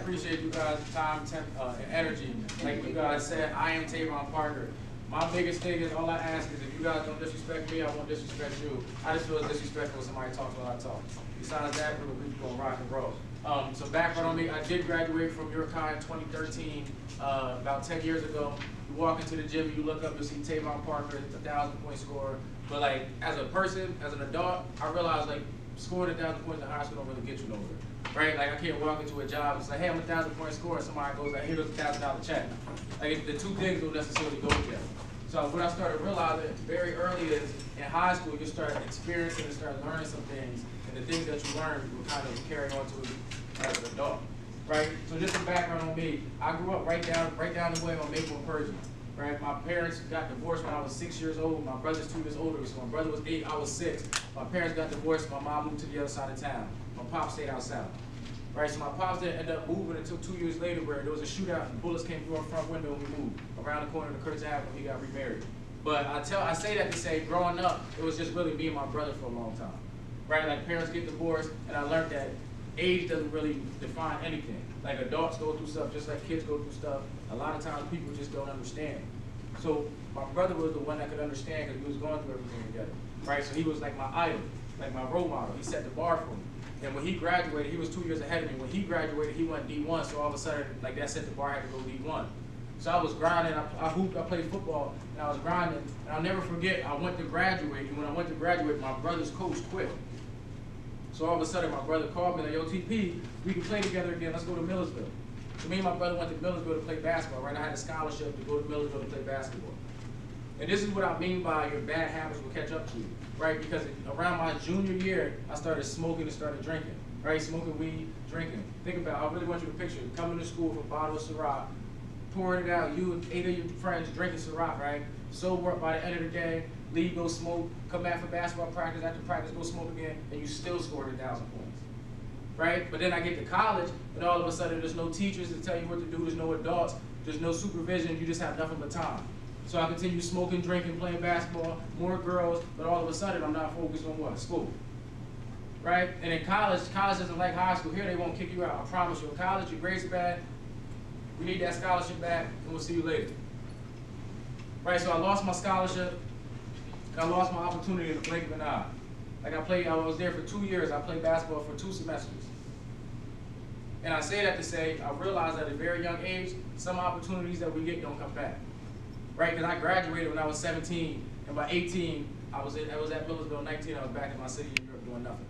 appreciate you guys' time, and energy. Like you guys said, I am Tavon Parker. My biggest thing is, all I ask is, if you guys don't disrespect me, I won't disrespect you. I just feel it's disrespectful when somebody talks while I talk. Besides that, we're going rock and roll. So background on me, I did graduate from your kind in 2013, about 10 years ago. You walk into the gym, you look up, you'll see Tavon Parker, 1,000-point scorer. But like, as a person, as an adult, I realized like, scoring 1,000 points in high school don't really get you nowhere, right? Like I can't walk into a job and say, hey, I'm a 1,000-point scorer. Somebody goes like, here's a $1,000 check. Like the two things don't necessarily go together. So what I started realizing very early is in high school, you start experiencing and start learning some things, and the things that you learn, you will kind of carry on to as an adult, right? So just some background on me. I grew up right down the way on Maple and Persian. Right, my parents got divorced when I was 6 years old. My brother's 2 years older, so my brother was 8, I was 6. My parents got divorced. My mom moved to the other side of town. My pop stayed out south. Right, so my pops didn't end up moving until 2 years later, where there was a shootout and bullets came through our front window and we moved around the corner to Curtis Avenue when he got remarried. But I say that to say, growing up, it was just really me and my brother for a long time. Right, like parents get divorced, and I learned that age doesn't really define anything. Like adults go through stuff just like kids go through stuff. A lot of times people just don't understand. So my brother was the one that could understand because we was going through everything together. Right? So he was like my idol, like my role model. He set the bar for me. And when he graduated, he was 2 years ahead of me. When he graduated, he went D1, so all of a sudden, like that set the bar, I had to go D1. So I was grinding, I hooped, I played football, and I was grinding. And I'll never forget, I went to graduate, and when I went to graduate, my brother's coach quit. So all of a sudden, my brother called me like, yo, TP, we can play together again, let's go to Millersville. So me and my brother went to Millersville to play basketball, right? I had a scholarship to go to Millersville to play basketball. And this is what I mean by your bad habits will catch up to you, right? Because around my junior year, I started smoking and started drinking, right? Smoking weed, drinking. Think about it, I really want you to picture it. Coming to school with a bottle of Ciroc, pouring it out, you and 8 of your friends drinking Ciroc, right? Sober up by the end of the day, leave, go smoke, come back for basketball practice, after practice, go smoke again, and you still scored 1,000 points. Right? But then I get to college, and all of a sudden there's no teachers to tell you what to do, there's no adults, there's no supervision, you just have nothing but time. So I continue smoking, drinking, playing basketball, more girls, but all of a sudden I'm not focused on what? School. Right? And in college isn't like high school. Here they won't kick you out. I promise you. In college, your grades bad, we need that scholarship back, and we'll see you later. Right? So I lost my scholarship, and I lost my opportunity in the blink of an eye. Like I was there for 2 years. I played basketball for 2 semesters. And I say that to say, I realized at a very young age, some opportunities that we get don't come back. Right? Because I graduated when I was 17, and by 18, I was at Millersville. 19, I was back in my city in Europe doing nothing.